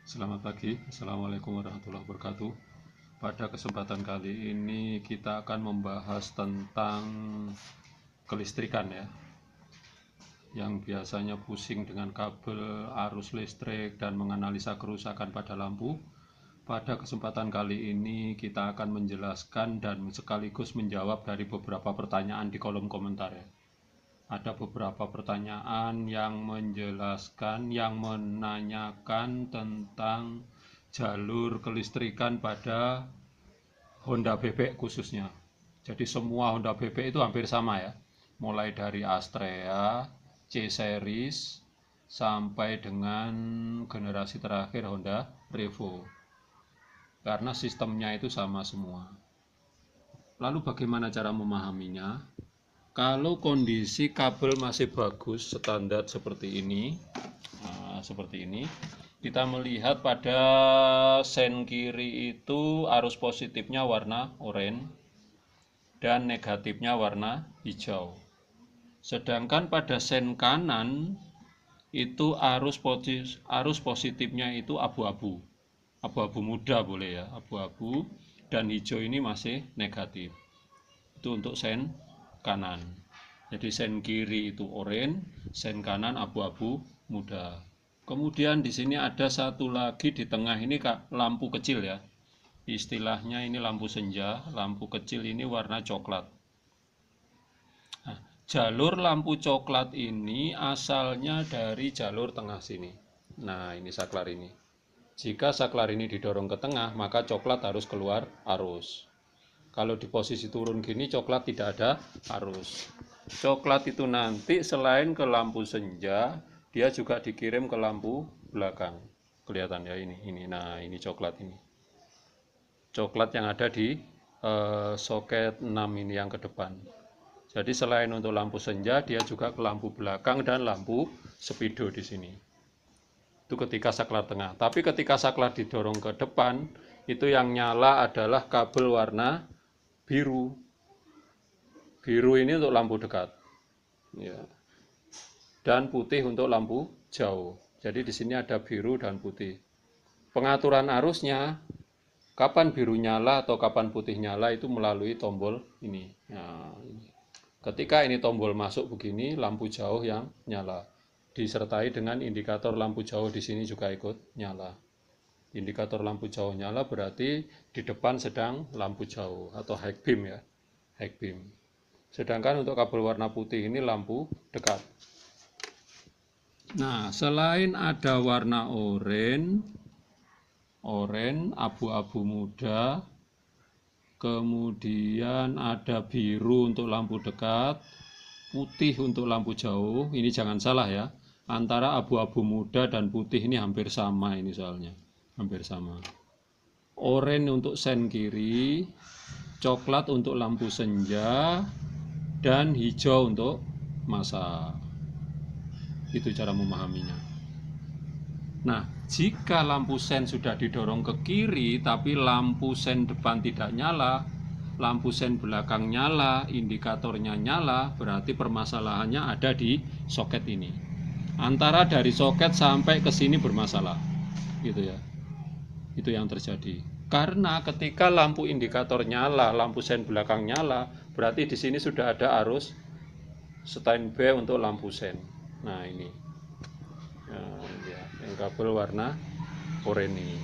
Selamat pagi, Assalamualaikum warahmatullahi wabarakatuh. Pada kesempatan kali ini kita akan membahas tentang kelistrikan ya, yang biasanya pusing dengan kabel, arus listrik, dan menganalisa kerusakan pada lampu. Pada kesempatan kali ini kita akan menjelaskan dan sekaligus menjawab dari beberapa pertanyaan di kolom komentar ya. Ada beberapa pertanyaan yang menjelaskan, yang menanyakan tentang jalur kelistrikan pada Honda bebek khususnya. Jadi semua Honda bebek itu hampir sama ya, mulai dari Astrea, C Series, sampai dengan generasi terakhir Honda Revo, karena sistemnya itu sama semua. Lalu bagaimana cara memahaminya? Kalau kondisi kabel masih bagus, standar seperti ini, kita melihat pada sen kiri itu arus positifnya warna oranye dan negatifnya warna hijau. Sedangkan pada sen kanan itu arus positifnya itu abu-abu, abu-abu muda boleh ya, abu-abu, dan hijau ini masih negatif. Itu untuk sen kanan. Jadi sen kiri itu oranye, sen kanan abu-abu muda. Kemudian di sini ada satu lagi di tengah ini lampu kecil ya. Istilahnya ini lampu senja, lampu kecil ini warna coklat. Nah, jalur lampu coklat ini asalnya dari jalur tengah sini. Nah, ini saklar ini. Jika saklar ini didorong ke tengah, maka coklat harus keluar arus. Kalau di posisi turun gini, coklat tidak ada arus. Coklat itu nanti selain ke lampu senja, dia juga dikirim ke lampu belakang. Kelihatan ya ini. Nah, ini coklat ini. Coklat yang ada di soket 6 ini yang ke depan. Jadi selain untuk lampu senja, dia juga ke lampu belakang dan lampu speedo di sini. Itu ketika saklar tengah. Tapi ketika saklar didorong ke depan, itu yang nyala adalah kabel warna biru. Biru ini untuk lampu dekat, ya. Dan putih untuk lampu jauh. Jadi di sini ada biru dan putih. Pengaturan arusnya, kapan biru nyala atau kapan putih nyala itu melalui tombol ini. Nah, ketika ini tombol masuk begini, lampu jauh yang nyala. Disertai dengan indikator lampu jauh di sini juga ikut nyala. Indikator lampu jauh nyala berarti di depan sedang lampu jauh atau high beam ya, high beam. Sedangkan untuk kabel warna putih ini lampu dekat. Nah, selain ada warna oranye, abu-abu muda, kemudian ada biru untuk lampu dekat, putih untuk lampu jauh. Ini jangan salah ya, antara abu-abu muda dan putih ini hampir sama ini soalnya, hampir sama. Oranye untuk sen kiri, coklat untuk lampu senja, dan hijau untuk masa. Itu cara memahaminya. Nah, jika lampu sen sudah didorong ke kiri tapi lampu sen depan tidak nyala, lampu sen belakang nyala, indikatornya nyala, berarti permasalahannya ada di soket ini. Antara dari soket sampai ke sini bermasalah, gitu ya. Itu yang terjadi. Karena ketika lampu indikator nyala, lampu sen belakang nyala, berarti di sini sudah ada arus standby untuk lampu sen. Nah, ini. Yang kabel warna oranye ini.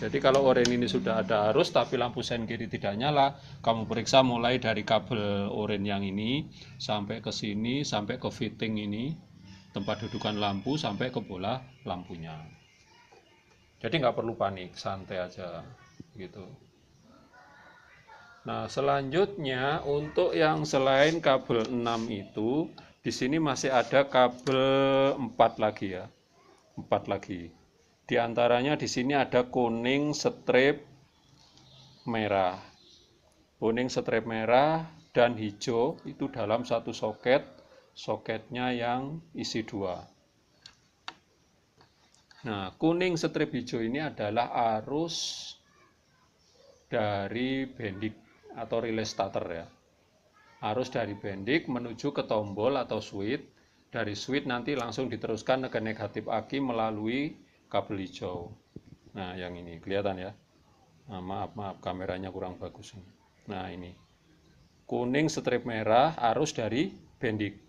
Jadi kalau oranye ini sudah ada arus tapi lampu sen kiri tidak nyala, kamu periksa mulai dari kabel oranye yang ini sampai ke sini, sampai ke fitting ini, tempat dudukan lampu, sampai ke bola lampunya. Jadi nggak perlu panik, santai aja gitu. Nah, selanjutnya untuk yang selain kabel 6 itu, di sini masih ada kabel 4 lagi ya. 4 lagi. Di antaranya di sini ada kuning strip merah. Kuning strip merah dan hijau itu dalam satu soket, soketnya yang isi 2. Nah, kuning strip hijau ini adalah arus dari bendik atau relay starter ya. Arus dari bendik menuju ke tombol atau switch. Dari switch nanti langsung diteruskan ke negatif aki melalui kabel hijau. Nah, yang ini kelihatan ya. Nah, maaf kameranya kurang bagus. Nah, ini kuning strip merah arus dari bendik.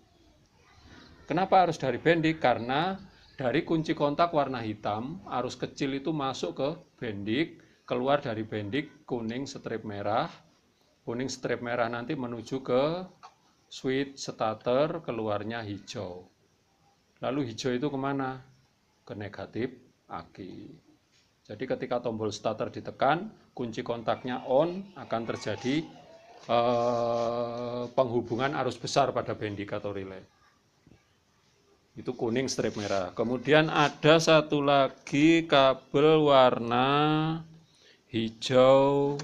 Kenapa arus dari bendik? Karena dari kunci kontak warna hitam, arus kecil itu masuk ke bendik, keluar dari bendik kuning strip merah. Kuning strip merah nanti menuju ke switch starter, keluarnya hijau. Lalu hijau itu kemana? Ke negatif aki. Jadi ketika tombol starter ditekan, kunci kontaknya on, akan terjadi penghubungan arus besar pada bendik atau relay. Itu kuning strip merah. Kemudian ada satu lagi kabel warna hijau.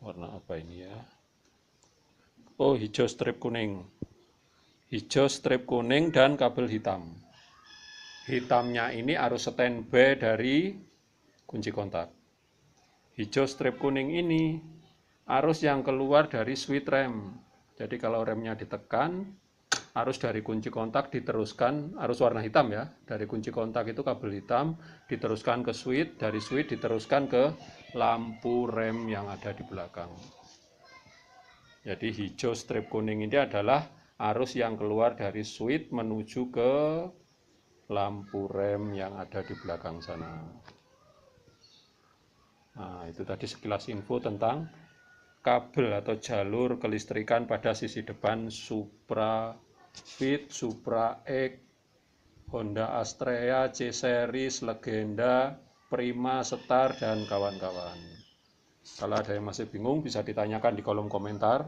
Warna apa ini ya? Oh, hijau strip kuning. Hijau strip kuning dan kabel hitam. Hitamnya ini arus standby dari kunci kontak. Hijau strip kuning ini arus yang keluar dari switch rem. Jadi kalau remnya ditekan, arus dari kunci kontak diteruskan, arus warna hitam ya, dari kunci kontak itu kabel hitam diteruskan ke switch, dari switch diteruskan ke lampu rem yang ada di belakang. Jadi hijau strip kuning ini adalah arus yang keluar dari switch menuju ke lampu rem yang ada di belakang sana. Nah, itu tadi sekilas info tentang kabel atau jalur kelistrikan pada sisi depan Supra Fit, Supra X, Honda Astrea, C-Series, Legenda, Prima, Star, dan kawan-kawan. Kalau ada yang masih bingung bisa ditanyakan di kolom komentar.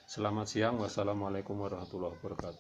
Selamat siang, wassalamualaikum warahmatullahi wabarakatuh.